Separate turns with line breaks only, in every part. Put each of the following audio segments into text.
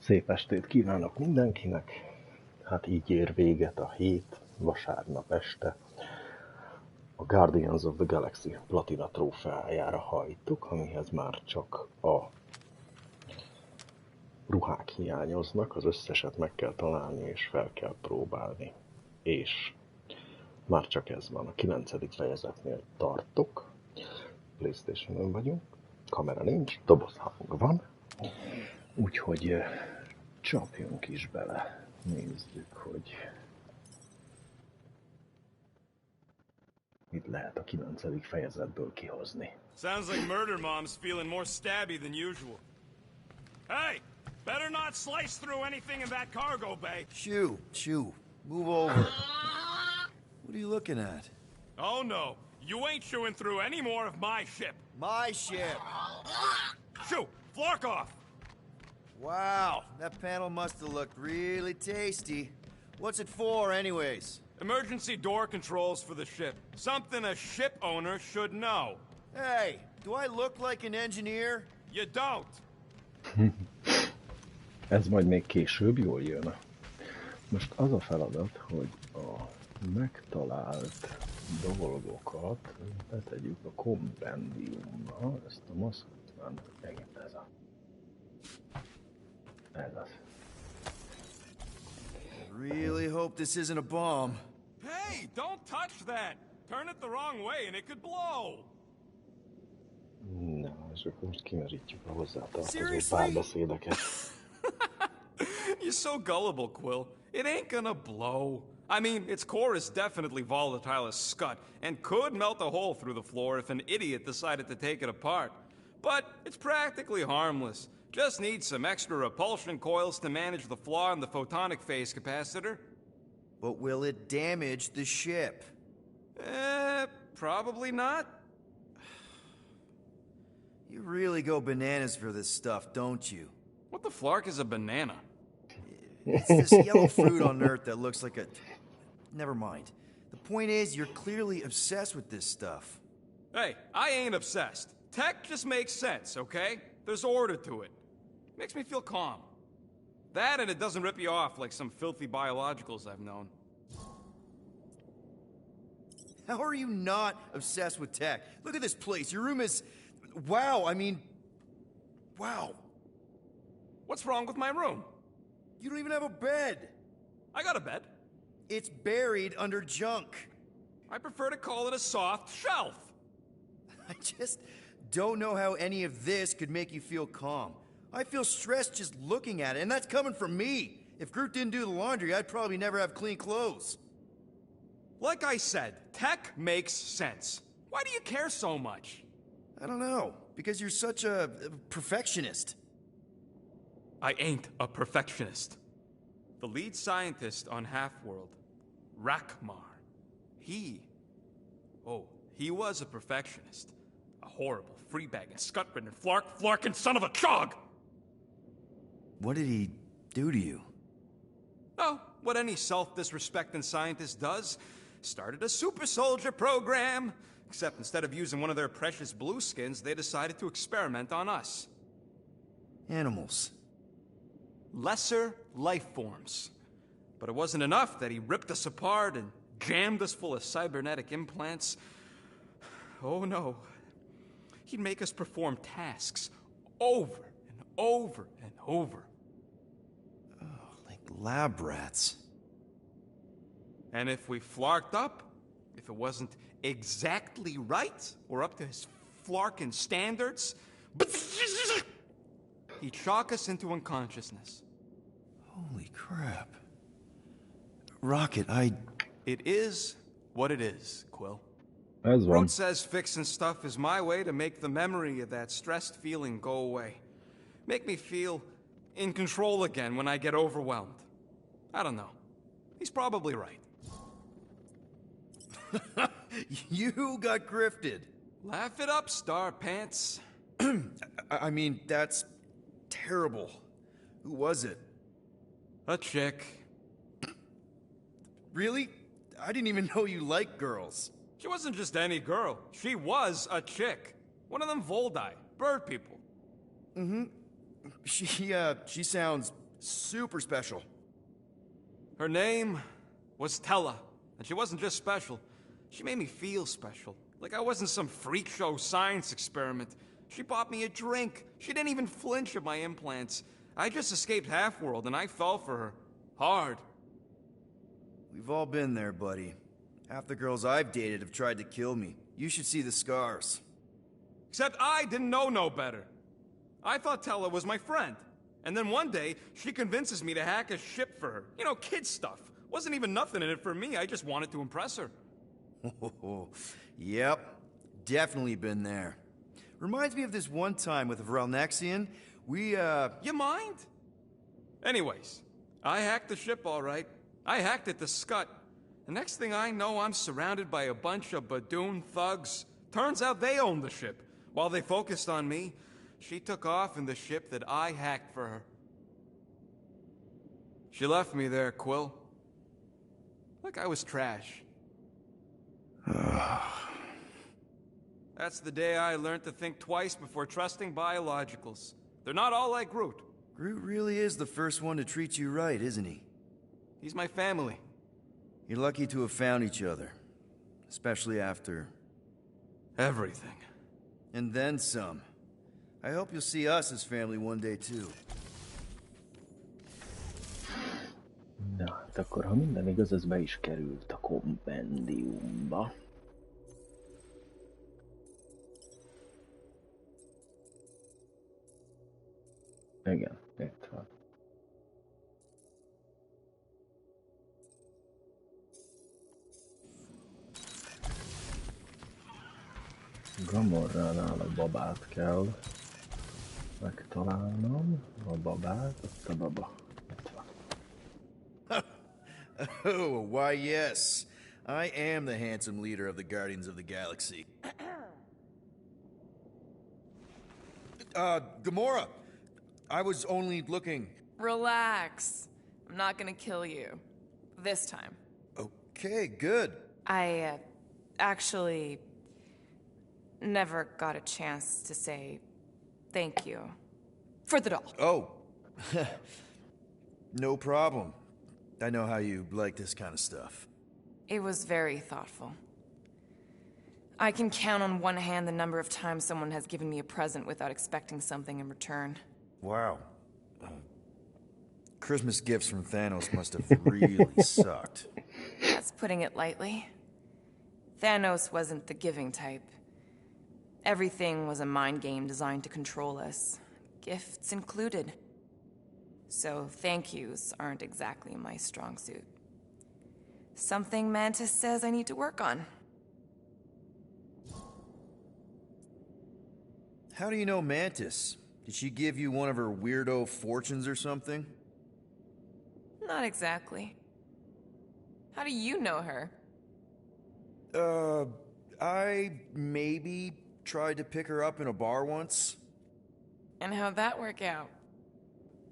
Szép estét kívánok mindenkinek! Hát így ér véget a hét, vasárnap este. A Guardians of the Galaxy platinatrófeájára hajtuk, amihez már csak a ruhák hiányoznak, az összeset meg kell találni és fel kell próbálni. És már csak ez van, a 9. fejezetnél tartok. PlayStation-on vagyunk, kamera nincs, dobozhang van. Úgyhogy csapjunk is bele, nézzük, hogy mit lehet a 9. fejezetből kihozni.
Sounds like Murder Mom's feeling more stabby than usual. Hey, better not slice through anything in that cargo bay.
Shoo, move over. What are you looking at?
Oh no, you ain't chewing through any more of my ship.
My ship.
Shoo, flark off.
Wow, that panel must have looked really tasty. What's it for, anyways?
Emergency door controls for the ship. Something a ship owner should know.
Hey, do I look like an engineer?
You don't.
Ez majd még később jól jön. Most az a feladat, hogy a megtalált dolgokat betegyük a kompendiumba. Ezt a maszkot már megint ez az.
Really hope this isn't a bomb.
Hey, don't touch that. Turn it the wrong way and it could blow.
Na, és akkor most kimerítjük a hozzátartozó párbeszédeket.
You're so gullible, Quill. It ain't gonna blow. I mean, its core is definitely volatile as scut, and could melt a hole through the floor if an idiot decided to take it apart. But it's practically harmless. Just needs some extra repulsion coils to manage the flaw in the photonic phase capacitor.
But will it damage the ship?
Probably not.
You really go bananas for this stuff, don't you?
What the flark is a banana?
It's this yellow fruit on Earth that looks like a... Never mind. The point is, you're clearly obsessed with this stuff.
Hey, I ain't obsessed. Tech just makes sense, okay? There's order to it. Makes me feel calm. That and it doesn't rip you off like some filthy biologicals I've known.
How are you not obsessed with tech? Look at this place. Your room is... Wow, I mean... Wow.
What's wrong with my room?
You don't even have a bed.
I got a bed.
It's buried under junk.
I prefer to call it a soft shelf.
I just don't know how any of this could make you feel calm. I feel stressed just looking at it, and that's coming from me. If Groot didn't do the laundry, I'd probably never have clean clothes.
Like I said, tech makes sense. Why do you care so much?
I don't know, because you're such a perfectionist.
I ain't a perfectionist. The lead scientist on Half-World, Rakmar, he was a perfectionist. A horrible, free-bagging, scut-ridden, flarking son of a chog!
What did he do to you?
Oh, what any self-disrespecting scientist does. Started a super soldier program. Except instead of using one of their precious blueskins, they decided to experiment on us.
Animals.
Lesser life forms. But it wasn't enough that he ripped us apart and jammed us full of cybernetic implants. Oh no. He'd make us perform tasks over and over and over.
Oh, like lab rats.
And if we flarked up, if it wasn't exactly right or up to his flarkin' standards, he'd shock us into unconsciousness.
Holy crap. Rocket,
It is what it is, Quill.
Ez van.
Groot says fixing stuff is my way to make the memory of that stressed feeling go away. Make me feel in control again when I get overwhelmed. I don't know. He's probably right.
You got grifted.
Laugh it up, Star Pants.
I mean, that's terrible. Who was it?
A chick.
Really? I didn't even know you liked girls.
She wasn't just any girl. She was a chick. One of them Voldi, bird people.
She sounds Super special.
Her name was Tella, and she wasn't just special. She made me feel special, like I wasn't some freak show science experiment. She bought me a drink. She didn't even flinch at my implants. I just escaped Half-World, and I fell for her. Hard.
We've all been there, buddy. Half the girls I've dated have tried to kill me. You should see the scars.
Except I didn't know no better. I thought Tella was my friend. And then one day, she convinces me to hack a ship for her. You know, kid stuff. Wasn't even nothing in it for me, I just wanted to impress her.
Yep, definitely been there. Reminds me of this one time with Vrelnexian.
You mind? Anyways, I hacked the ship all right. I hacked it to Scut. The next thing I know, I'm surrounded by a bunch of Badoon thugs. Turns out they owned the ship. While they focused on me, she took off in the ship that I hacked for her. She left me there, Quill. Like I was trash. That's the day I learned to think twice before trusting biologicals. They're not all like Groot.
Groot really is the first one to treat you right, isn't he?
He's my family.
You're lucky to have found each other. Especially after...
everything.
And then some. I hope you'll see us as family one day too.
Na, hát akkor ha minden igaz, ez be is került a kompendiumba. Igen, itt van. Gamorránál a babát kell megtalálnom. A babát, ott a baba. Itt van.
Oh, why yes. I am the handsome leader of the Guardians of the Galaxy. Gamora! I was only looking...
Relax. I'm not gonna kill you. This time.
Okay, good.
I, actually... never got a chance to say thank you. For the doll.
Oh. No problem. I know how you like this kind of stuff.
It was very thoughtful. I can count on one hand the number of times someone has given me a present without expecting something in return.
Wow. Christmas gifts from Thanos must have really sucked.
That's putting it lightly. Thanos wasn't the giving type. Everything was a mind game designed to control us, gifts included. So thank yous aren't exactly my strong suit. Something Mantis says I need to work on.
How do you know Mantis? Did she give you one of her weirdo fortunes or something?
Not exactly. How do you know her?
I maybe tried to pick her up in a bar once.
And how'd that work out?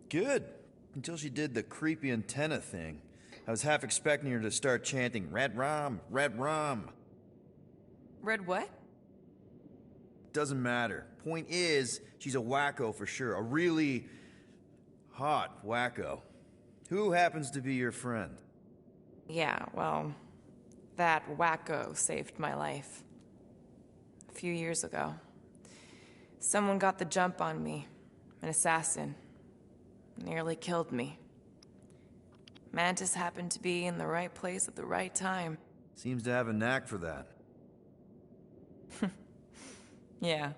Good. Until she did the creepy antenna thing. I was half expecting her to start chanting, "Red Rum, Red Rum."
Red what?
Doesn't matter. Point is, she's a wacko for sure. A really hot wacko. Who happens to be your friend?
Yeah, well, that wacko saved my life. A few years ago. Someone got the jump on me. An assassin. Nearly killed me. Mantis happened to be in the right place at the right time.
Seems to have a knack for that.
Yeah.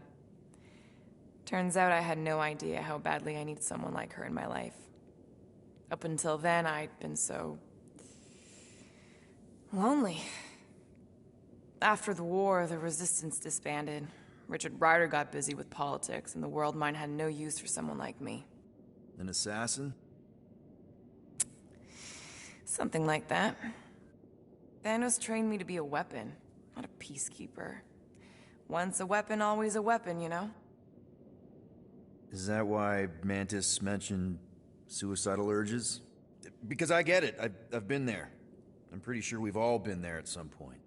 Turns out I had no idea how badly I needed someone like her in my life. Up until then, I'd been so... lonely. After the war, the resistance disbanded. Richard Rider got busy with politics, and the world mind had no use for someone like me.
An assassin?
Something like that. Thanos trained me to be a weapon, not a peacekeeper. Once a weapon, always a weapon, you know?
Is that why Mantis mentioned suicidal urges? Because I get it. I've been there. I'm pretty sure we've all been there at some point.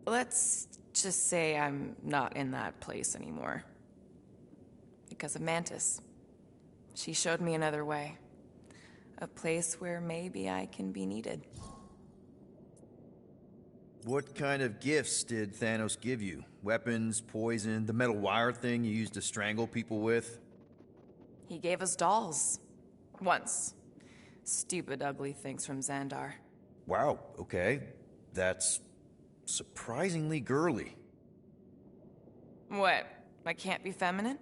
Let's just say I'm not in that place anymore. Because of Mantis. She showed me another way. A place where maybe I can be needed.
What kind of gifts did Thanos give you? Weapons, poison, the metal wire thing you used to strangle people with?
He gave us dolls. Once. Stupid, ugly things from Xandar.
Wow, okay. That's surprisingly girly.
What? I can't be feminine?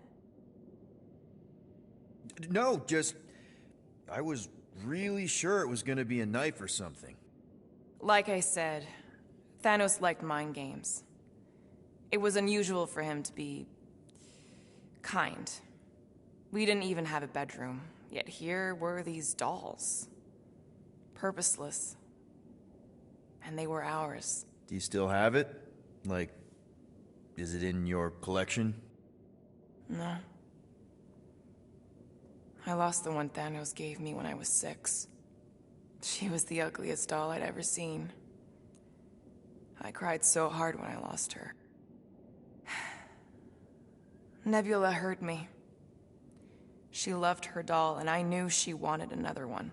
No, just... I was really sure it was gonna be a knife or something.
Like I said, Thanos liked mind games. It was unusual for him to be... kind. We didn't even have a bedroom, yet here were these dolls. Purposeless. And they were ours.
Do you still have it? Like, is it in your collection?
No. I lost the one Thanos gave me when I was 6. She was the ugliest doll I'd ever seen. I cried so hard when I lost her. Nebula hurt me. She loved her doll, and I knew she wanted another one.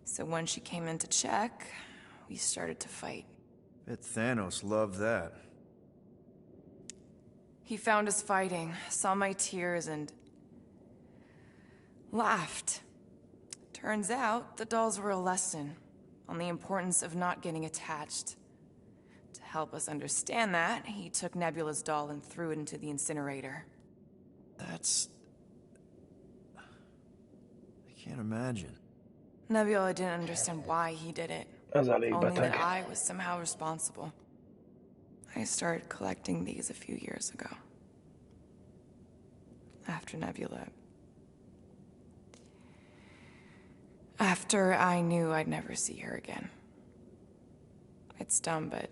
So when she came in to check, we started to fight.
Bet Thanos loved that.
He found us fighting, saw my tears, and laughed. Turns out, the dolls were a lesson on the importance of not getting attached. To help us understand that, he took Nebula's doll and threw it into the incinerator.
That's... I can't imagine.
Nebula didn't understand why he did it. Only that I was somehow responsible. I started collecting these a few years ago. After Nebula. After I knew I'd never see her again. It's dumb, but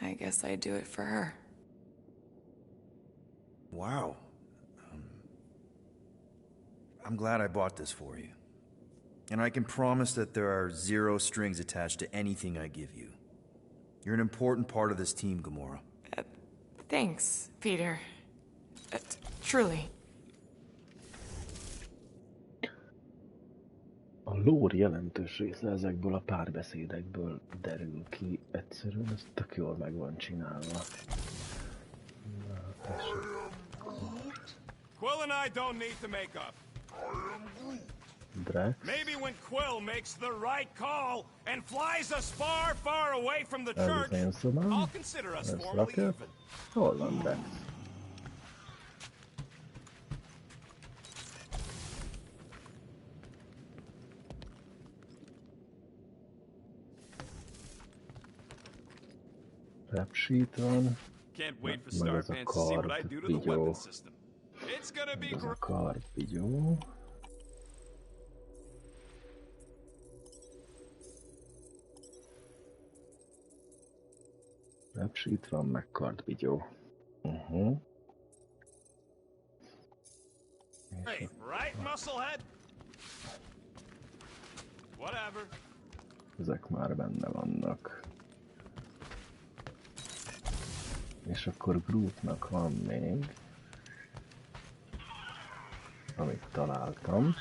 I guess I'd do it for her.
Wow. I'm glad I bought this for you. And I can promise that there are 0 strings attached to anything I give you. You're an important part of this team, Gamora.
Thanks, Peter. Truly.
A lore jelentős része ezekből a párbeszédekből derül ki. Egyszerűen ez tök jól meg van csinálva. Na,
Quill and I don't need to make up.
Drax.
Maybe when Quill makes the right call and flies us far, far away from the church, I'll consider us formally even.
Hol van Drax? Repsheet van.
Can't wait for Starpants to see what I do to the weapon system. It's gonna be
Ez a
great.
kardvigyó. Repsheet van, meg kardvigyó.
Hey, right, musclehead? Whatever.
Ezek már benne vannak. És akkor Grootnak van még, amit találtam.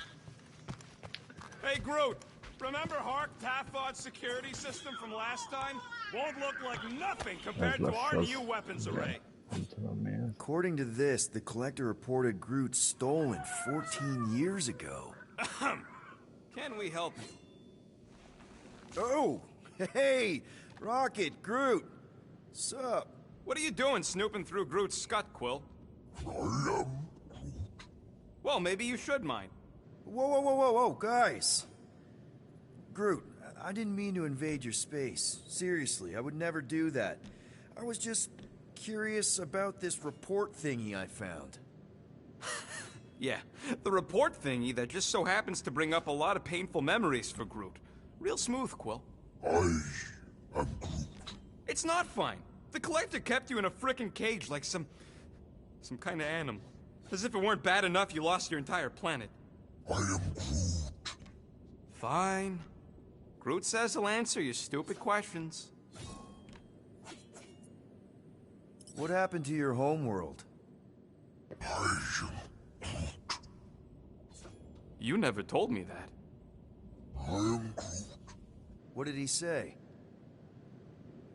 Hey, Groot! Remember Hark Tafod's security system from last time? Won't look like nothing compared to our new weapons array.
Nem tudom mi ez.
According to this, the Collector reported Groot stolen 14 years ago.
Can we help you?
Oh! Hey! Rocket, Groot! Sup?
What are you doing snooping through Groot's scut, Quill? Well, maybe you should mind.
Whoa, guys! Groot, I didn't mean to invade your space. Seriously, I would never do that. I was just curious about this report thingy I found.
Yeah, the report thingy that just so happens to bring up a lot of painful memories for Groot. Real smooth, Quill.
I am Groot.
It's not fine. The Collector kept you in a frickin' cage like some kind of animal. As if it weren't bad enough you lost your entire planet.
I am Groot.
Fine. Groot says he'll answer your stupid questions.
What happened to your homeworld?
I am Groot.
You never told me that.
I am Groot.
What did he say?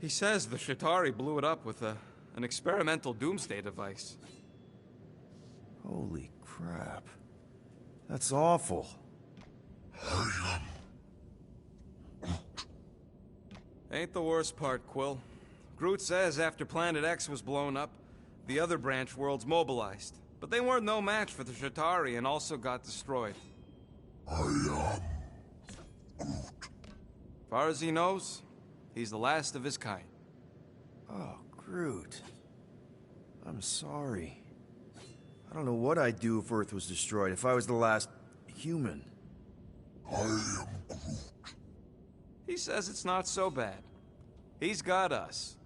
He says the Shatari blew it up with an experimental doomsday device.
Holy crap. That's awful.
I am
Ain't the worst part, Quill. Groot says after Planet X was blown up, the other branch worlds mobilized. But they weren't no match for the Shatari and also got destroyed.
I am
Far as he knows, he's the last of his kind.
Oh, Groot. I'm sorry. I don't know what I'd do if Earth was destroyed, if I was the last human.
I am Groot.
He says it's not so bad. He's got us.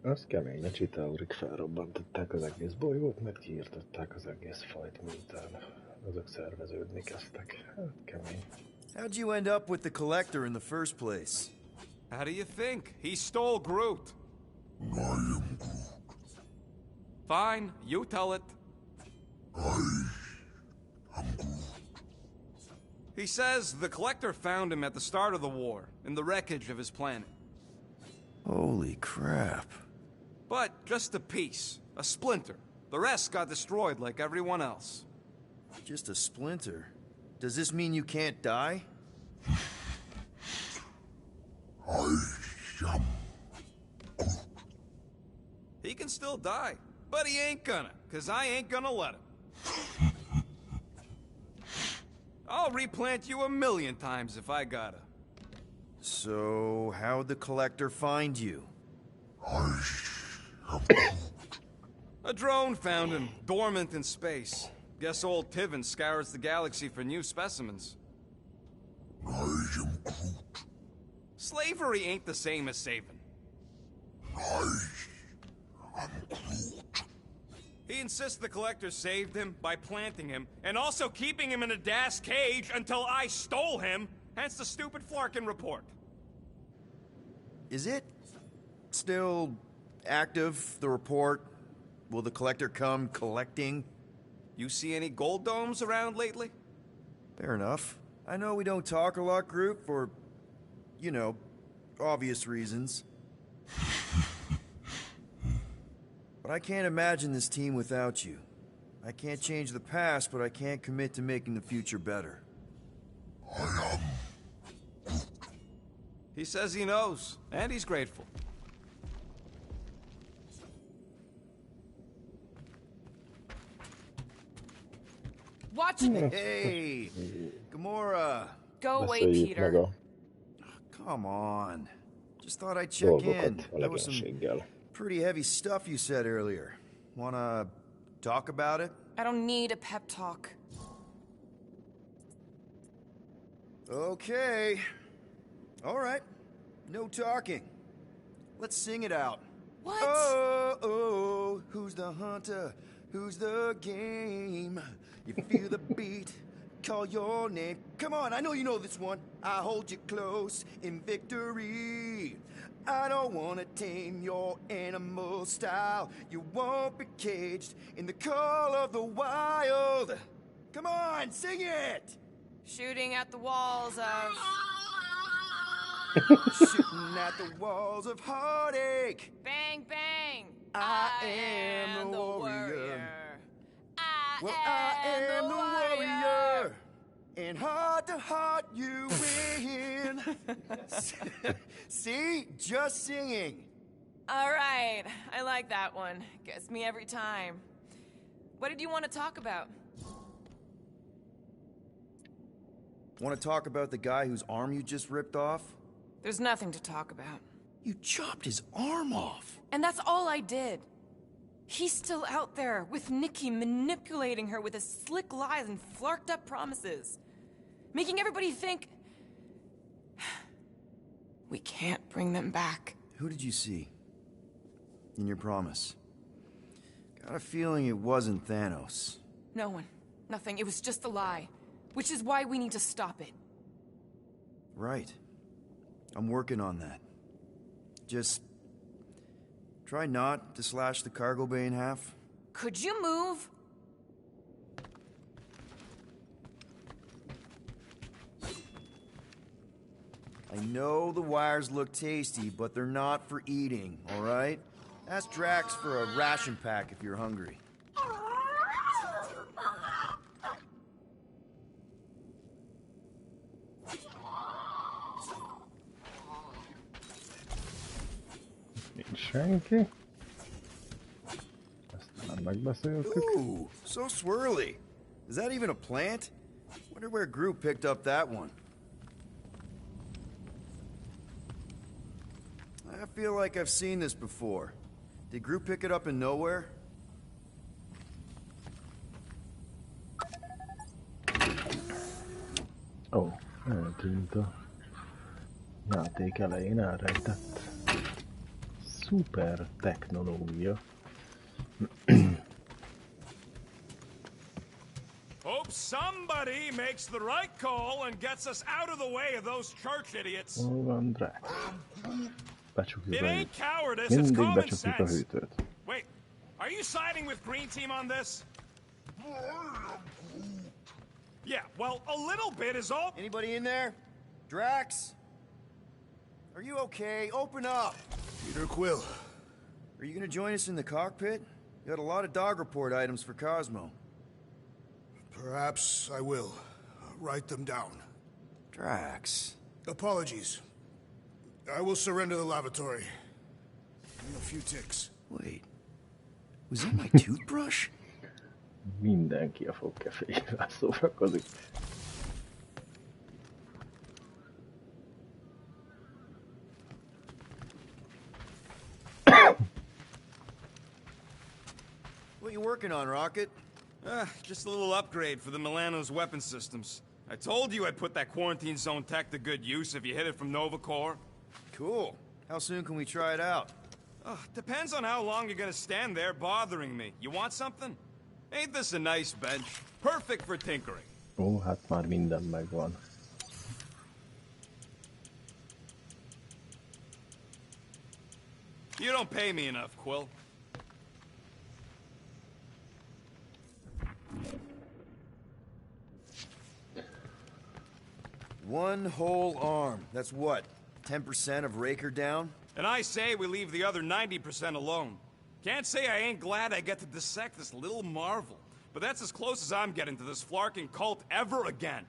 Az kemény, a Chitaurik felrobbantották az egész bolygót, meg kiirtották az egész fajt, miután azok szerveződni kezdtek. Hát kemény.
How'd you end up with the Collector in the first place?
How do you think? He stole Groot.
I am Groot.
Fine, you tell it.
I am Groot.
He says the Collector found him at the start of the war, in the wreckage of his planet.
Holy crap.
But just a piece, a splinter. The rest got destroyed like everyone else.
Just a splinter? Does this mean you can't die?
I am
He can still die, but he ain't gonna, 'cause I ain't gonna let him. I'll replant you 1,000,000 times if I gotta.
So, how'd the Collector find you?
I am Groot.
A drone found him, dormant in space. Guess old Tiven scours the galaxy for new specimens.
I am Groot.
Slavery ain't the same as saving.
I am Groot.
He insists the Collector saved him by planting him, and also keeping him in a das cage until I stole him, hence the stupid Flarkin report.
Is it still active, the report? Will the Collector come collecting?
You see any gold domes around lately?
Fair enough. I know we don't talk a lot, Groot, for, you know, obvious reasons. But I can't imagine this team without you. I can't change the past, but I can't commit to making the future better.
I am
He says he knows, and he's grateful.
Watch it!
Hey! Gamora!
Go away,
Beszéljük meg
Peter.
a
Come on. Just thought I'd check in.
dolgokat a
That was some
legénységgel.
pretty heavy stuff you said earlier. Wanna talk about it?
I don't need a pep talk.
Okay. All right. No talking. Let's sing it out.
What?
Oh, oh, who's the hunter? Who's the game? You feel the beat, call your name. Come on, I know you know this one. I hold you close in victory. I don't wanna tame your animal style. You won't be caged in the call of the wild. Come on, sing it!
Shooting at the walls of...
Shooting at the walls of heartache.
Bang, bang!
I am the warrior. Well, I am the warrior. And heart to heart, you win. See? Just singing.
All right, I like that one. Gets me every time. What did you want to talk about?
Want to talk about the guy whose arm you just ripped off?
There's nothing to talk about.
You chopped his arm off.
And that's all I did. He's still out there, with Nikki manipulating her with his slick lies and flarked up promises. Making everybody think... we can't bring them back.
Who did you see? In your promise? Got a feeling it wasn't Thanos.
No one. Nothing. It was just a lie. Which is why we need to stop it.
Right. I'm working on that. Just... try not to slash the cargo bay in half.
Could you move?
I know the wires look tasty, but they're not for eating, all right? Ask Drax for a ration pack if you're hungry.
Nincs senki. Ezt már megbeszéltük.
Ooh, so swirly. Is that even a plant? Wonder where Groot picked up that one. I feel like I've seen this before. Did Groot pick it up in nowhere?
Ó, eltűnt a játék elején elrejtett szuper technológia.
Hope somebody makes the right call and gets us out of the way of those church idiots.
Hol van Drax? Becsukjuk
It
a
ain't
hűtőt.
cowardice, it's
Mindig
common
becsukjuk a
sense.
hűtőt.
Wait, are you siding with Green Team on this? Yeah, well, a little bit is all.
Anybody in there? Drax? Are you okay? Open up!
Peter Quill.
Are you gonna join us in the cockpit? You got a lot of dog report items for Cosmo.
Perhaps I will. Write them down.
Drax.
Apologies. I will surrender the lavatory. In a few ticks.
Wait. Was that my toothbrush?
Mindenki a fogkeféjével szórakozik.
What you working on, Rocket?
Just a little upgrade for the Milano's weapon systems. I told you I'd put that quarantine zone tech to good use if you hit it from Nova Corps.
Cool. How soon can we try it out?
Depends on how long you're gonna stand there bothering me. You want something? Ain't this a nice bench? Perfect for tinkering.
Ó, hát már minden megvan.
You don't pay me enough, Quill.
One whole arm. That's what? 10% of Raker down?
And I say we leave the other 90% alone. Can't say I ain't glad I get to dissect this little marvel, but that's as close as I'm getting to this flarking cult ever again.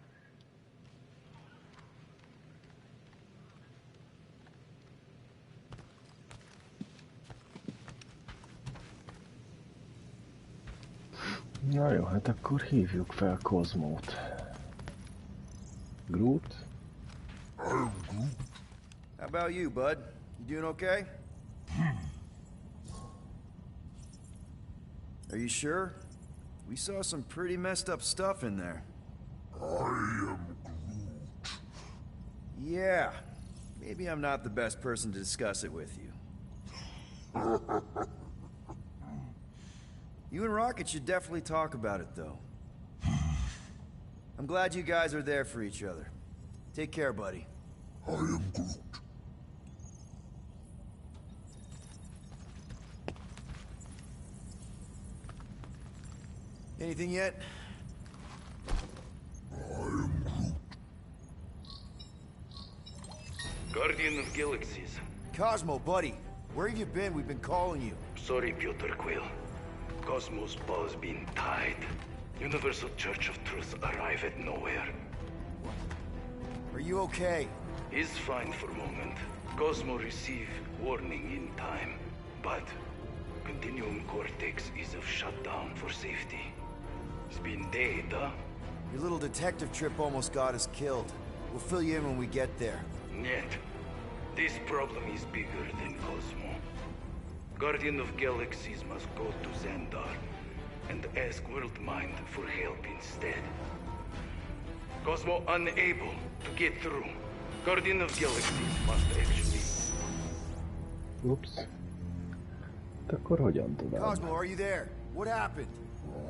Na jó, hát akkor hívjuk fel Cosmót. Groot?
How about you, bud? You doing okay? Are you sure? We saw some pretty messed up stuff in there.
I am Groot.
Yeah. Maybe I'm not the best person to discuss it with you. You and Rocket should definitely talk about it, though. I'm glad you guys are there for each other. Take care, buddy.
I am Groot.
Anything yet?
Guardian of Galaxies.
Cosmo, buddy. Where have you been? We've been calling you.
Sorry, Peter Quill. Cosmos' bow's been tied. Universal Church of Truth arrive at nowhere.
Are you okay?
He's fine for a moment. Cosmo receive warning in time. But Continuum Cortex is of shutdown for safety. It's been dead, huh?
Your little detective trip almost got us killed. We'll fill you in when we get there.
Yet, this problem is bigger than Cosmo. Guardian of Galaxies must go to Xandar and ask Worldmind for help instead. Cosmo unable to get through. Guardian of Galaxies must actually...
Ups. Hát akkor hogyan tovább?
Cosmo, are you there? What happened?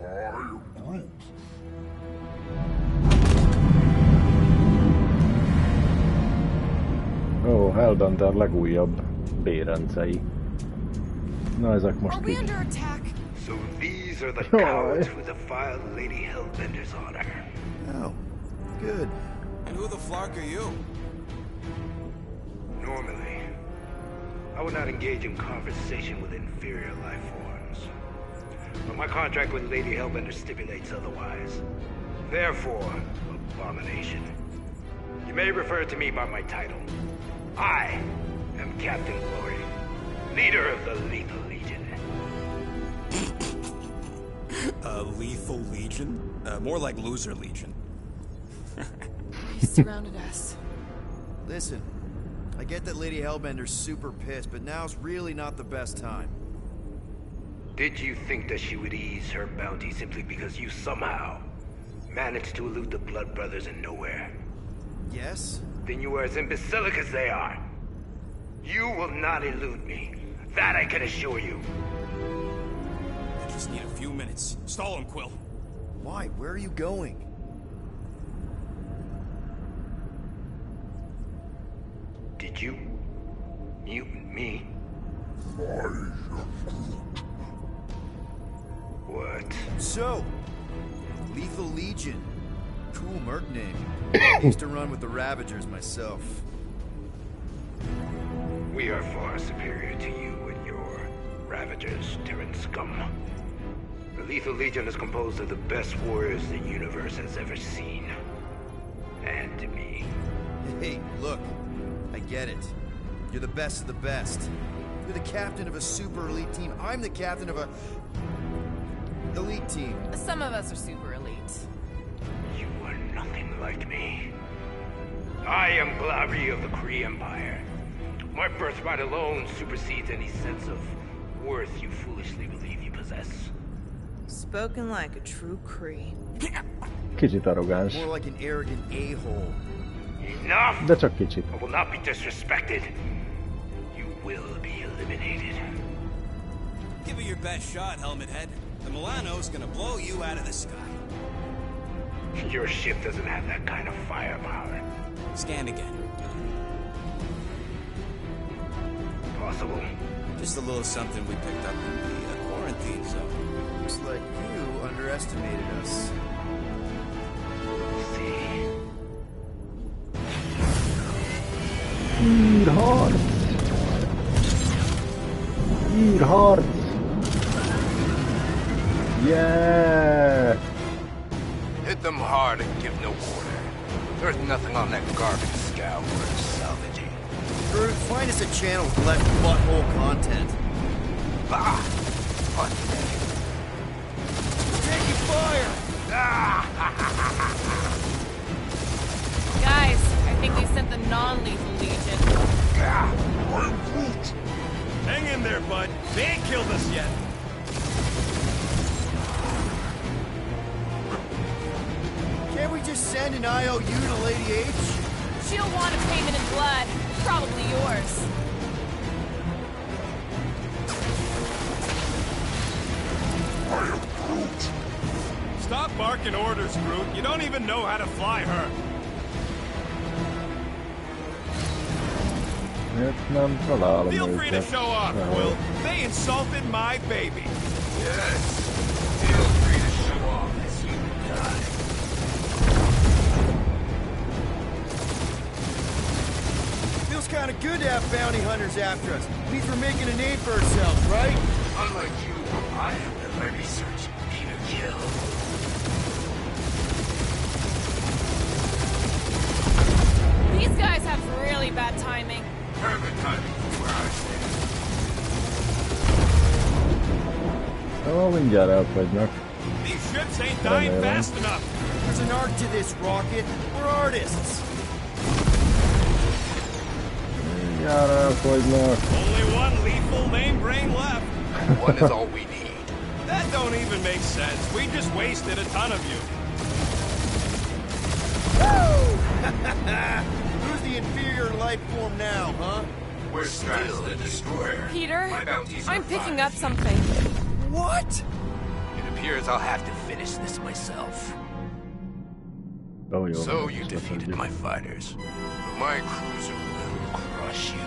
I am Groot.
Ó, Hellbender legújabb bérencei. Na ezek most
Are we
így.
under attack?
So these are the
Oh,
cowards
eh.
who defiled Lady Hellbender's honor.
Oh, good.
And who the flark are you?
Normally, I would not engage in conversation with inferior life forms. But my contract with Lady Hellbender stipulates otherwise. Therefore, Abomination, you may refer to me by my title. I am Captain Glory, leader of the Lethal Legion.
Lethal Legion? More like Loser Legion.
He surrounded us.
Listen, I get that Lady Hellbender's super pissed, but now's really not the best time.
Did you think that she would ease her bounty simply because you somehow managed to elude the Blood Brothers in nowhere?
Yes?
Then you are as imbecilic as they are. You will not elude me. That I can assure you.
I just need a few minutes. Stall him, Quill.
Why? Where are you going?
Did you mutant me? What?
So, Lethal Legion. Cool merc name. I used to run with the Ravagers myself.
We are far superior to you and your Ravagers, Terran scum. The Lethal Legion is composed of the best warriors the universe has ever seen. And me.
Hey, look. I get it. You're the best of the best. You're the captain of a super elite team. I'm the captain of a... elite team.
Some of us are super elite.
You are nothing like me. I am Glari of the Kree Empire. My birthright alone supersedes any sense of worth you foolishly believe you possess.
Spoken like a true Kree.
Kicsit arrogáns,
More like an arrogant a-hole.
Enough!
de csak kicsit.
I will not be disrespected. You will be eliminated.
Give it your best shot, Helmet Head. The Milano's gonna blow you out of the sky.
Your ship doesn't have that kind of firepower.
Scan again.
Possible.
Just a little something we picked up in the quarantine zone.
Looks like you underestimated us.
See.
Írharc! Írharc! Yeah!
Hit them hard and give no quarter. There's nothing on that garbage scow worth salvaging.
Groot, find us a channel with less butthole content.
Bah! What?
Taking fire!
Guys, I think we sent the non-lethal Legion.
Hang in there, bud. They ain't killed us yet.
Can't we just send an IOU to Lady H?
She'll want a payment in blood. Probably yours.
Stop barking orders, Groot. You don't even know how to fly her.
Nem találom
Feel free to
őket.
show off, Quill. They insulted my baby.
Yes. Feel free to show off as you die.
Feels kind of good to have bounty hunters after us. Means we're making a name for ourselves, right?
Unlike you, I have done my research. Peter Kill.
These guys have really bad timing.
Perfect timing for where I stand.
Ó, mindjárt elfogynak.
These ships ain't dying fast enough.
There's an art to this, Rocket. We're artists.
Mindjárt elfogynak.
Only one lethal name brain left.
One is all we need.
That don't even make sense. We just wasted a ton of you.
Who's the inferior life form now, huh?
We're still the destroyer.
Peter,
My bounty's
I'm
for
picking
fire.
up something.
What?
It appears I'll have to finish this myself.
Ó, jó.
So you defeated my fighters. But my cruiser will crush you.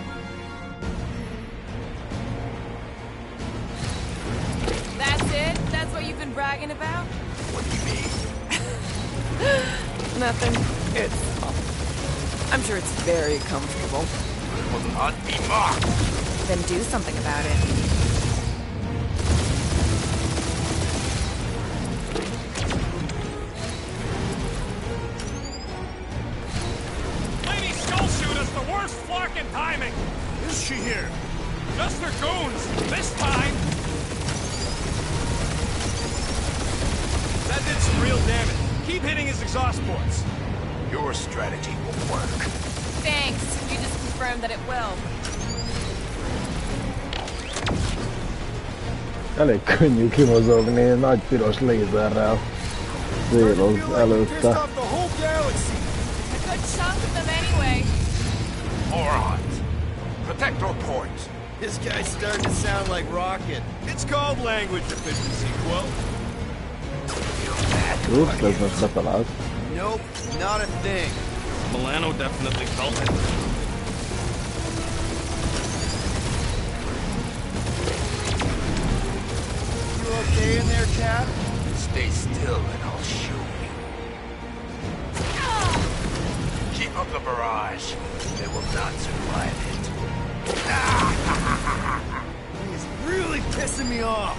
That's it? That's what you've been bragging about?
What do you mean?
Nothing. I'm sure it's very comfortable.
will not be mocked.
Then do something about it.
Lady Skull Shoot is the worst flarkin' timing!
Is she here?
Just her goons, this time! That did some real damage. Keep hitting his exhaust ports.
Your strategy will work.
Thanks. You just confirmed that it will.
Elég könnyű kimozogni nagy piros lézerrel. Céloz előtte.
A good chunk of them anyway.
Morons! Protect our ports.
This guy's starting to sound like Rocket.
It's called language efficiency, Quill.
Rúd, ez most betalált.
Nope, not a thing.
Milano definitely felt it.
You okay in there, Cap?
Stay still and I'll shoot you. Keep up the barrage. They will not survive it.
He's really pissing me off.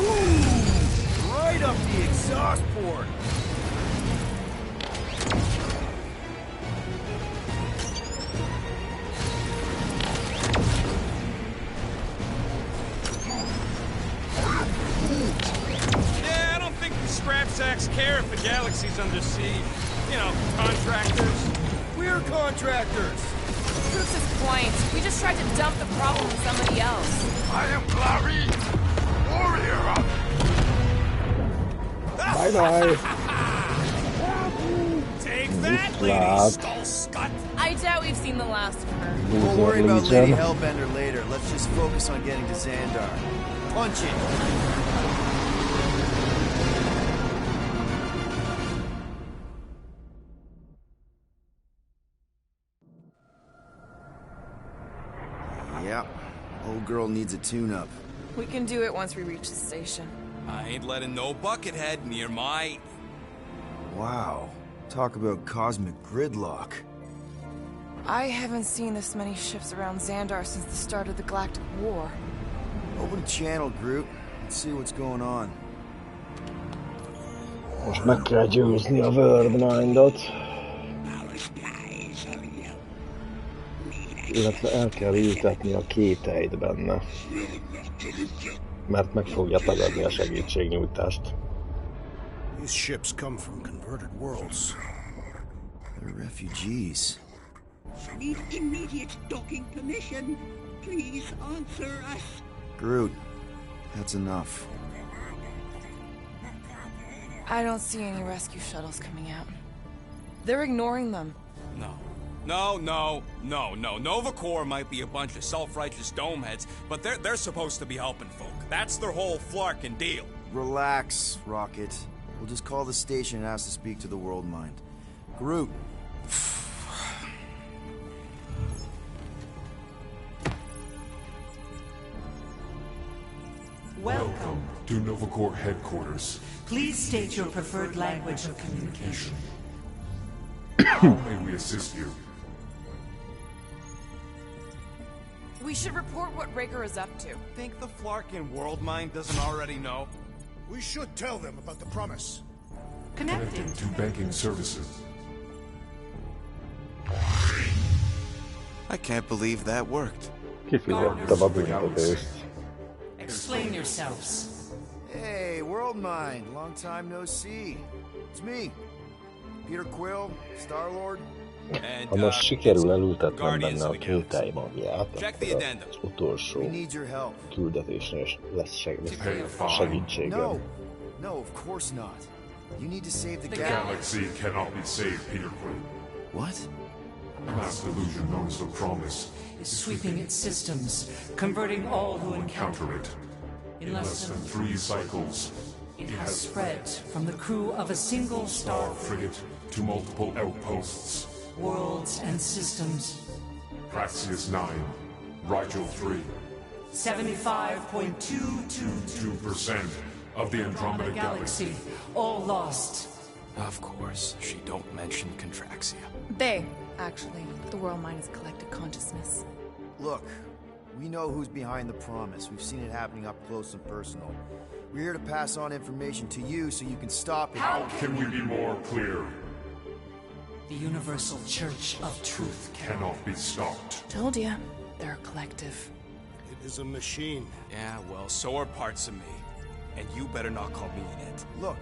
Ooh, right up the exhaust port.
Yeah, I don't think the scrap sacks care if the galaxy's under siege. You know, contractors.
We're contractors.
Proves his point. We just tried to dump the problem on somebody else.
I am Clary, warrior of...
Bye bye.
Take that,
Slap.
Lady Skull Scut!
I doubt we've seen the last of her.
We'll worry about Lady
Legion.
Hellbender later. Let's just focus on getting to Xandar. Punch it. Yeah, old girl needs a tune-up.
We can do it once we reach the station.
I ain't letting no buckethead near my...
Wow, talk about cosmic gridlock.
I haven't seen this many ships around Xandar since the start of the Galactic War.
Open channel, Groot. Let's see what's going on.
Most meg kell győzni a Worldmind-ot. Illetve el kell ültetni a kételyt benne. Mert meg fogja tagadni a segítségnyújtást.
These ships come from converted worlds.
They're refugees.
Need immediate docking permission. Please answer us.
Groot, that's enough.
I don't see any rescue shuttles coming out. They're ignoring them.
No. Nova Corps might be a bunch of self-righteous domeheads, but they're supposed to be helping folk. That's their whole flarkin' deal.
Relax, Rocket. We'll just call the station and ask to speak to the Worldmind. Groot.
Welcome to Nova Corps headquarters.
Please state your preferred language of communication.
How may we assist you?
We should report what Raker is up to.
Think the flarkin' Worldmind doesn't already know?
We should tell them about the promise.
Connecting.
To banking services.
I can't believe that worked.
Kifizettem a büntetést.
Explain yourselves.
Hey, Worldmind. Long time no see. It's me. Peter Quill, Star-Lord.
Ha most sikerül elültetnem benne a kételj magját, akkor az utolsó
We need your help.
küldetésnél lesz segítségem.
No, of course not. You need to save the
The
galaxy.
galaxy cannot be saved, Peter Quill.
What?
Mass delusion known as the Promise
Is sweeping its systems, converting all who encounter
counter it.
in
In less than 3 cycles,
it has spread from the crew of a single star
frigate to multiple outposts.
worlds and systems.
Praxius 9, Rigel 3,
75.222%
2% of the Andromeda Galaxy.
all lost.
Of course, she don't mention Contraxia.
They, actually. The world mind is collective consciousness.
Look, we know who's behind the promise. We've seen it happening up close and personal. We're here to pass on information to you so you can stop it.
How can we be more clear?
The Universal Church of Truth
Cannot be stopped.
Told ya. They're a collective.
It is a machine.
Yeah, well, so are parts of me. And you better not call me in it.
Look,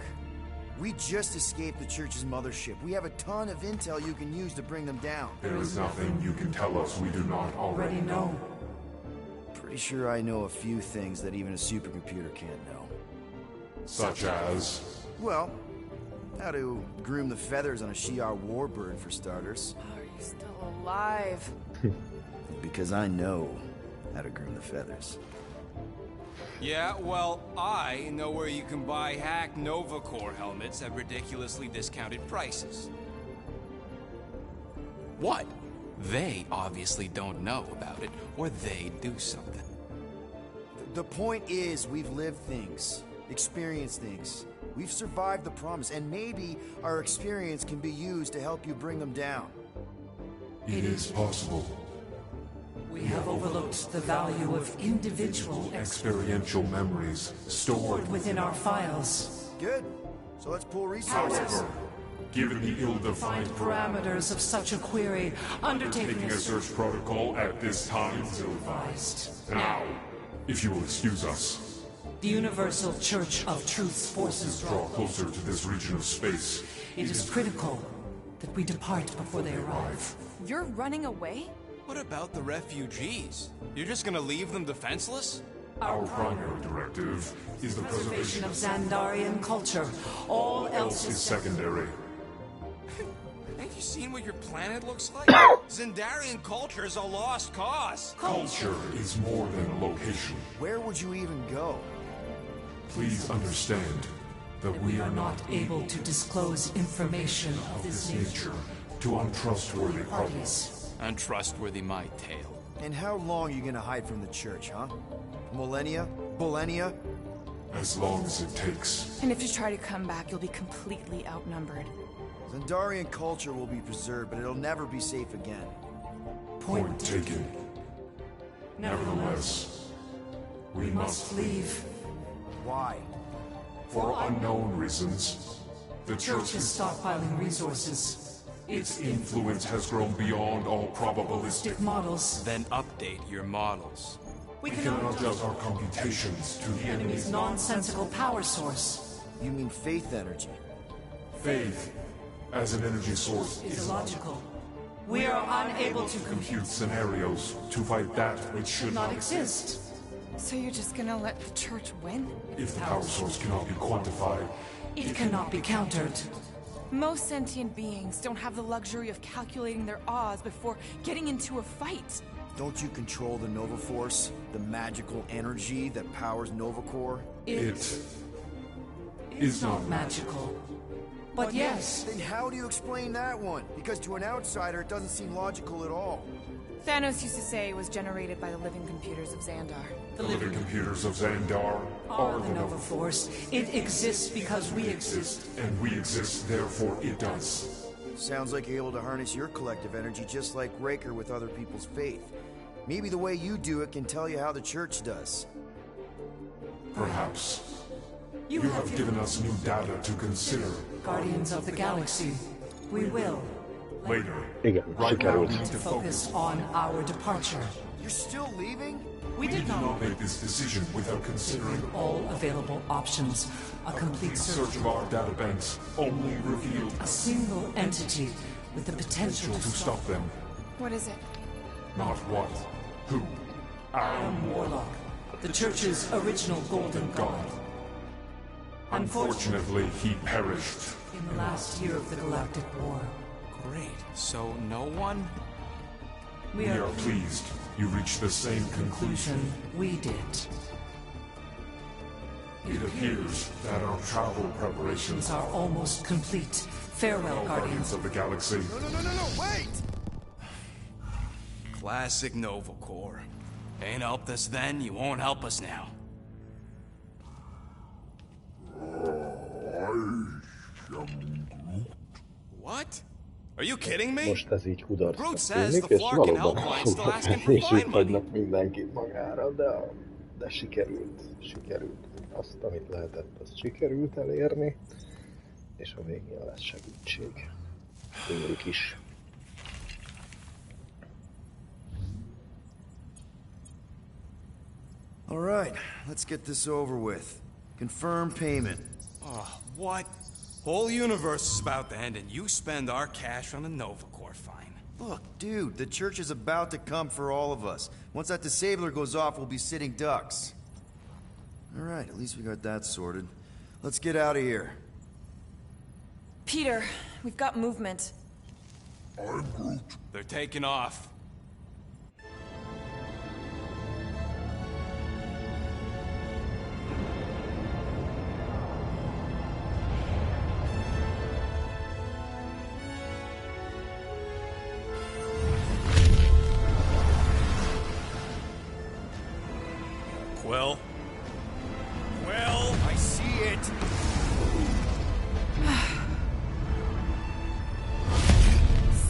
we just escaped the church's mothership. We have a ton of intel you can use to bring them down.
There is nothing you can tell us we do not already know.
Pretty sure I know a few things that even a supercomputer can't know.
Such as...
Well, how to groom the feathers on a Shi'ar warbird, for starters.
How are you still alive?
Because I know how to groom the feathers.
Yeah, well, I know where you can buy hack Nova Corps helmets at ridiculously discounted prices. What? They obviously don't know about it, or they do something.
The point is, we've lived things, experienced things. We've survived the promise, and maybe our experience can be used to help you bring them down.
It is possible.
We have overlooked the value of individual
Experiential memories stored
within our files.
Good. So let's pool resources.
However, given the ill-defined
Parameters of such a query, undertaking
taking a search protocol at this time is
advised.
now, if you will excuse us,
The Universal Church of Truth's forces
draw closer to this region of space.
It is critical that we depart before they arrive.
You're running away?
What about the refugees? You're just gonna leave them defenseless?
Our primary directive is the preservation
Of Xandarian culture. All else
is
is
secondary.
Ain't you seen what your planet looks like? Xandarian culture is a lost cause.
Culture is more than a location.
Where would you even go?
Please understand that we are not
able to disclose information of
this
this nature
nature to untrustworthy parties.
parties.
Untrustworthy my tale.
And how long are you gonna hide from the church, huh? Millennia? Millennia?
As long as it takes.
And if you try to come back, you'll be completely outnumbered.
Xandarian culture will be preserved, but it'll never be safe again.
Point taken. Nevertheless, we must
leave.
Why?
For unknown reasons. The
Church
church
is stockpiling resources.
its influence has grown beyond all probabilistic.
Models.
Then update your models.
We
We cannot adjust our computations to the enemy's
nonsensical power source.
You mean faith energy?
faith as an energy source
Is
is
illogical. We are unable to
compute scenarios to fight that which should
not
not
exist.
So you're just gonna let the church win?
If the power source cannot be quantified,
It cannot be countered.
Most sentient beings don't have the luxury of calculating their odds before getting into a fight.
Don't you control the Nova Force? The magical energy that powers Nova Corps?
it is not
Magical. But yes,
Then how do you explain that one? Because to an outsider, it doesn't seem logical at all.
Thanos used to say it was generated by the living computers of Xandar.
the living computers of Xandar
are the Nova Force. It exists because we exist.
and we exist, therefore it does.
Sounds like you're able to harness your collective energy just like Raker with other people's faith. Maybe the way you do it can tell you how the church does.
Perhaps.
You
You have given us new data to consider.
Guardians of the Galaxy. We will.
Later,
Igen,
right now we
sikerült.
need
To focus on our departure.
You're still leaving?
We did
did
not
not make this decision without considering
all available options. A complete
search
search.
of our databanks only revealed
A single entity with the potential
to stop them.
What is it?
Not what, who, our
Warlock, the Church's original Golden God.
Unfortunately, he perished.
In the last year of the Galactic War,
Great. So no one?
we
We
are
are pleased you reached the same conclusion.
we did.
It appears that our travel preparations
These are almost complete. Farewell,
Guardians
Guardians.
of the Galaxy.
No, wait!
Classic Nova Corps. Ain't helped us then, you won't help us now.
I am
Are you kidding me?
Most ez így kudarcnak
Groot says
tűnik,
the
és
Flark and
valóban
Helpline still
fognak
asking for
menni, és
fine
itt
money.
hagynak mindenkit magára, de sikerült. Azt, amit lehetett, azt sikerült elérni, és a végén lesz segítség. Tőlük is.
All right, let's get this over with. Confirm payment.
Oh, what? Whole universe is about to end and you spend our cash on a Nova Corps fine.
Look, dude, the church is about to come for all of us. Once that disabler goes off, we'll be sitting ducks. All right, at least we got that sorted. Let's get out of here.
Peter, we've got movement.
I'm Groot.
They're taking off. Quill? Quill?
I see it.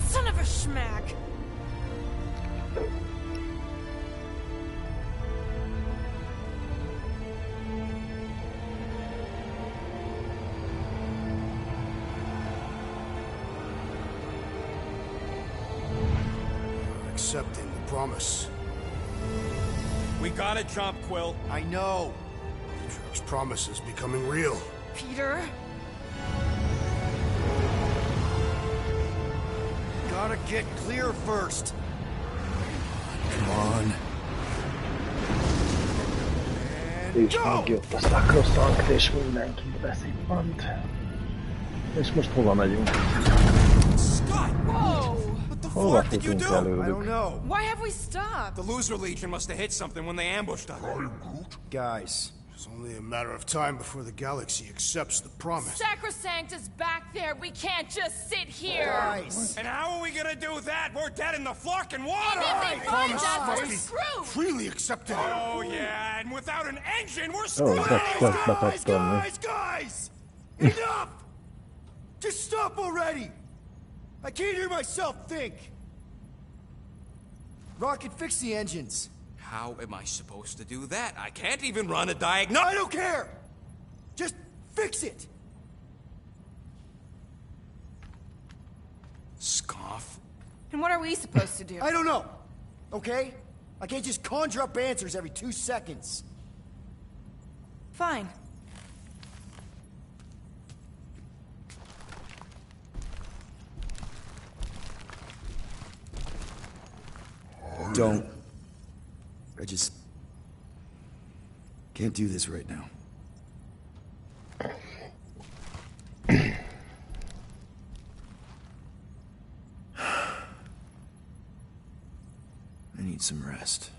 Son of a schmack!
Accepting the promise.
We gotta jump, Quill.
I know.
Trev's promise is becoming real.
Peter?
Gotta get clear first.
Come on.
And
És
go!
megjött a szakroszankт, és mindenki beszippant. És most hova megyünk?
Scott!
Whoa!
What the
Hova
fuck did you
futunk
do?
I don't
előlük?
know.
Why have we stopped?
The loser legion must have hit something when they ambushed us.
Guys,
It's only a matter of time before the galaxy accepts the promise.
Sacrosanct is back there. We can't just sit here.
guys.
And how are we gonna do that? We're dead in the fucking water!
And if they find
Promise
us,
must
we're
be
screwed.
freely accepted.
Oh yeah, and without an engine, we're
Ó,
screwed!
ezt betaptam.
Guys! Enough! Just stop already! I can't hear myself think! Rocket, fix the engines.
How am I supposed to do that? I can't even run a
I
diagnostic.
don't care! Just fix it!
Scoff.
And what are we supposed to do?
I don't know, okay? I can't just conjure up answers every 2 seconds.
Fine.
Don't. I just can't do this right now. I need some rest.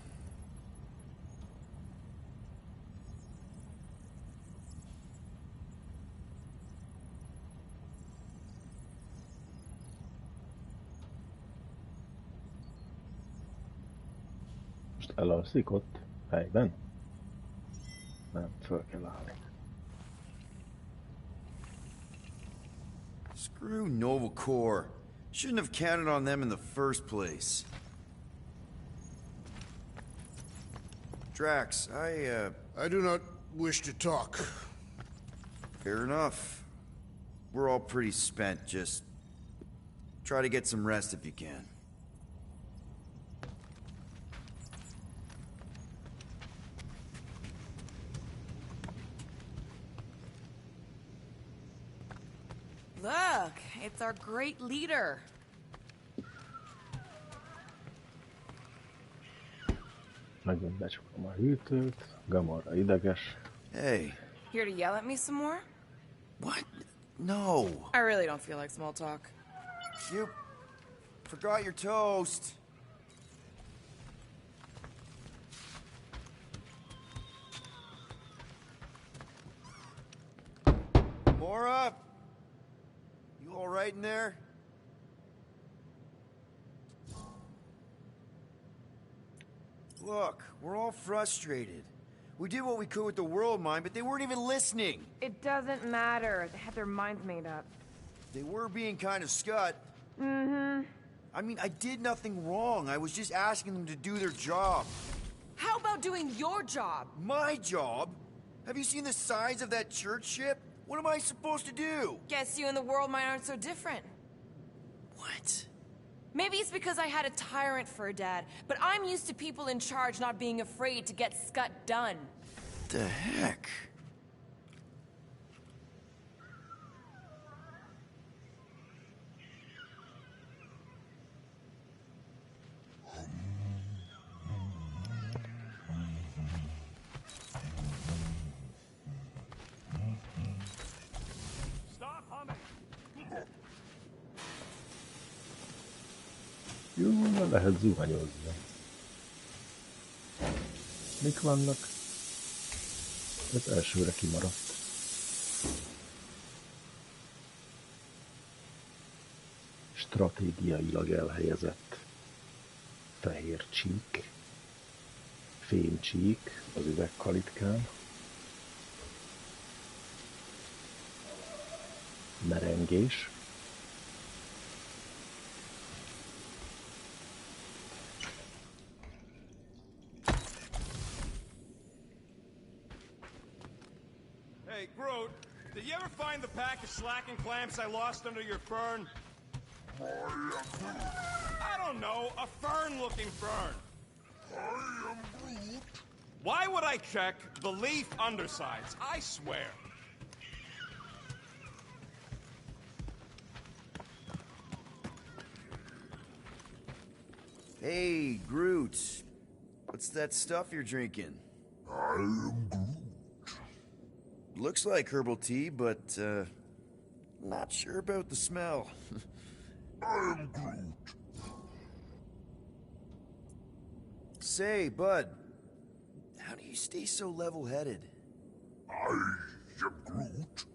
Most elalszik ott? Helyben? Nem, föl kell állni.
Screw Nova Corps. Shouldn't have counted on them in the first place. Drax,
I do not wish to talk.
fair enough. We're all pretty spent, just try to get some rest if you can.
Look, it's our great leader.
Megint becsukom a hűtőt, Gamorra ideges.
Hey,
Here to yell at me some more?
what? No.
I really don't feel like small talk.
You forgot your toast. Mora? You all right in there? Look, we're all frustrated. We did what we could with the world mine, but they weren't even listening.
It doesn't matter. They had their minds made up.
They were being kind of scut. I mean, I did nothing wrong. I was just asking them to do their job.
How about doing your job?
My job? Have you seen the size of that church ship? What am I supposed to do?
Guess you and the world mind aren't so different.
What?
Maybe it's because I had a tyrant for a dad, but I'm used to people in charge not being afraid to get scut done.
The heck?
Jó, lehet zuhanyozni. Mik vannak? Ez elsőre kimaradt. Stratégiailag elhelyezett fehér csík, fémcsík az üvegkalitkán, merengés,
Hey, Groot, did you ever find the pack of slacking clamps I lost under your fern? I don't know, a fern-looking fern.
I am Groot.
Why would I check the leaf undersides? I swear.
Hey, Groot. What's that stuff you're drinking?
I am Groot.
Looks like herbal tea, but, not sure about the smell.
I am Groot.
Say, Bud, how do you stay so level-headed?
I am Groot.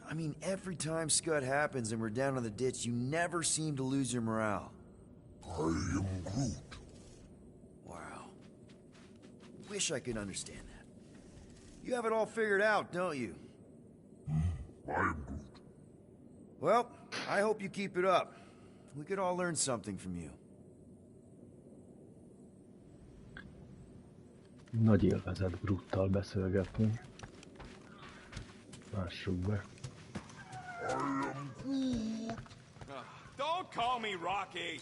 I mean, every time Scud happens and we're down in the ditch, you never seem to lose your morale.
I am Groot.
Wow. Wish I could understand that. You have it all figured out, don't you?
I am Groot.
Well, I hope you keep it up. We could all learn something from you.
Nagy élvezet Groottal beszélgetni. Lássuk be.
I am Groot.
Don't call me Rocky.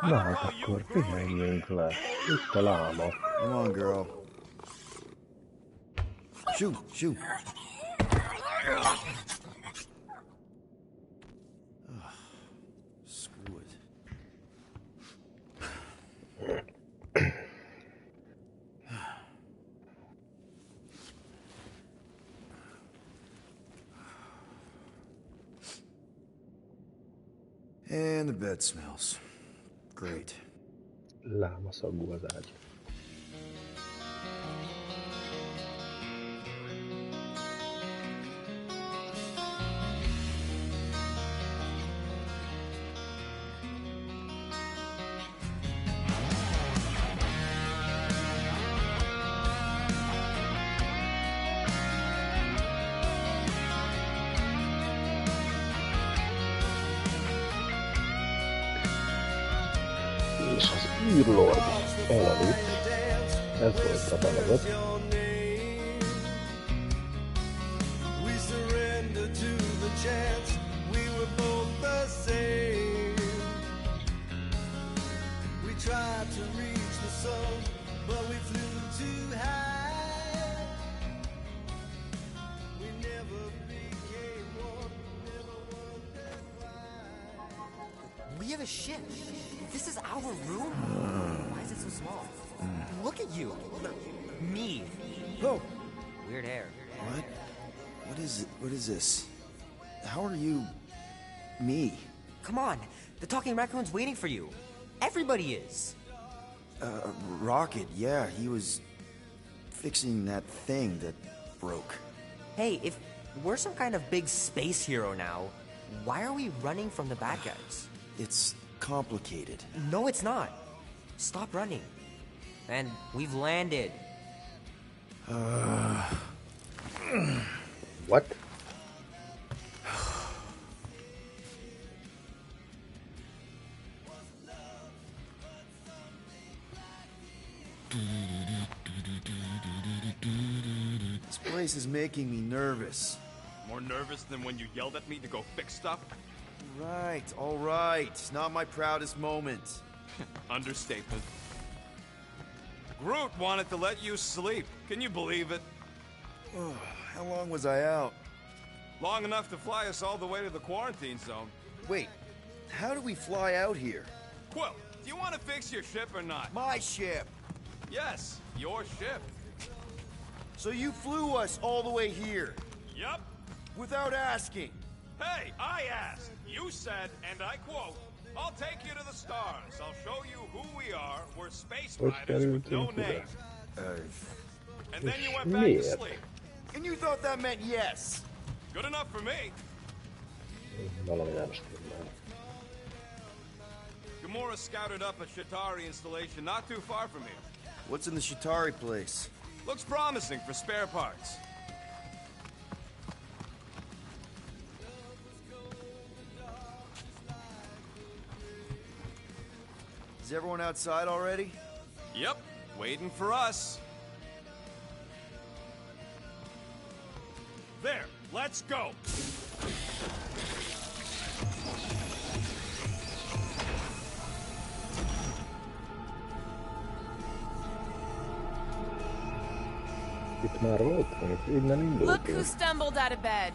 Na hát akkor pihenjünk le. Itt a láma.
Come on, girl. Shoo, shoo. Screw it. And the bed smells. Great.
Lámaszagú az ágy. És az űrlord elaludt. Ez volt a feladat.
We have a ship. This is our room? Why is it so small? Look at you. Me.
Oh.
Weird hair.
What? What is it? What is this? How are you... me?
Come on. The talking raccoon's waiting for you. Everybody is.
Rocket, yeah, he was fixing that thing that broke.
Hey, if we're some kind of big space hero now, why are we running from the bad guys?
It's complicated.
No, it's not. Stop running. And we've landed.
What?
place is making me nervous.
More nervous than when you yelled at me to go fix stuff?
Right, all right. Not my proudest moment.
Understatement. Groot wanted to let you sleep. Can you believe it?
Oh, how long was I out?
Long enough to fly us all the way to the quarantine zone.
Wait, how do we fly out here?
Quill, do you want to fix your ship or not?
My ship.
Yes, your ship.
So you flew us all the way here?
Yep.
Without asking?
Hey, I asked. You said, and I quote, "I'll take you to the stars. I'll show you who we are. We're space riders with no name." And then you went back to sleep.
And you thought that meant yes?
Good enough for me. Gamora scouted up a Shatari installation not too far from here.
What's in the Shatari place?
Looks promising for spare parts.
Is everyone outside already?
Yep, waiting for us. There, let's go.
Itt már voltunk, innen indultunk.
Look who stumbled out of bed.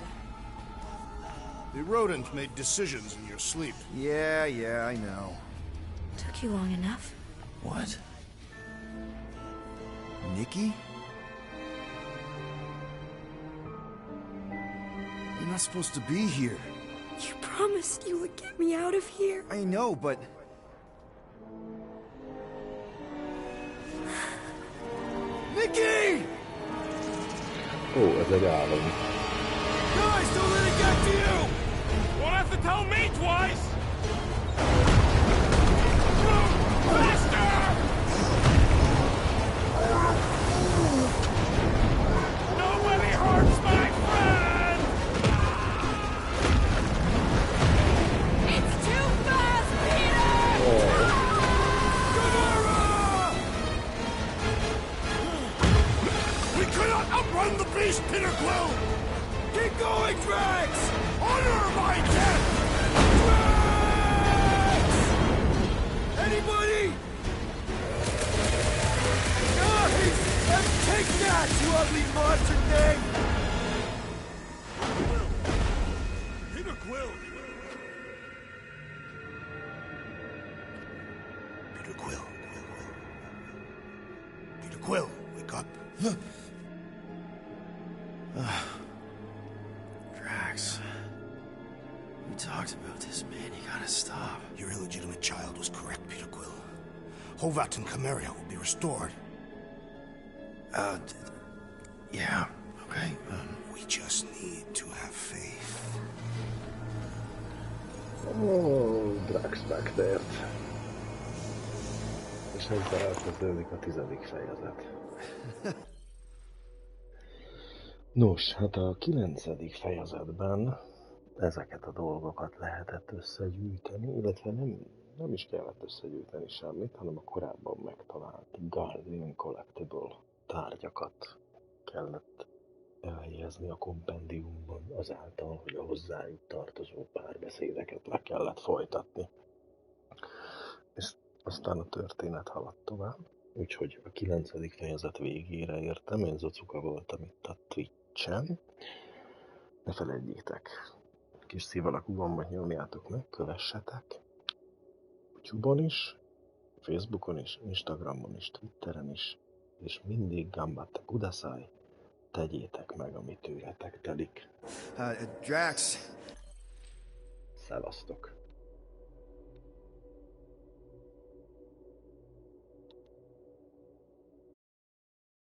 The rodent made decisions in your sleep.
Yeah, I know.
Took you long enough.
What? Nikki? You're not supposed to be here.
You promised you would get me out of here.
I know, but... Nikki!
Ó, ez egy álom.
Guys, don't let it get to you!
Won't have to tell me twice! Faster! Nobody hurts my friend!
It's too fast, Peter!
We cannot outrun the beast, Peter Quill!
Keep going, Drax!
Honor my death!
Drax! Anybody? Guys! Take that, you ugly monster thing!
Peter Quill! Peter Quill. Peter Quill, wake up.
Drax. We talked about this, man. You gotta stop.
Your illegitimate child was correct, Peter Quill. Hovat and Cameria will be restored.
Yeah, okay.
We just need to have faith.
Ó, Drax megtért. És ezzel elkezdődik a 10. fejezet. Nos, hát a 9. fejezetben ezeket a dolgokat lehetett összegyűjteni, illetve nem is kellett összegyűjteni semmit, hanem a korábban megtalált Guardian Collectible tárgyakat kellett elhelyezni a kompendiumban azáltal, hogy a hozzájuk tartozó párbeszédeket le kellett folytatni. És aztán a történet haladt tovább, úgyhogy a 9. fejezet végére értem, én Zocuka voltam itt a Twitch-en. Ne felejtjétek, kis szív alakú gombot nyomjátok meg, kövessetek. YouTube-on is, Facebookon is, Instagramon is, Twitteren is, és mindig gambatte kudasai, tegyétek meg, amit tőletek telik.
Drax.
Szevasztok!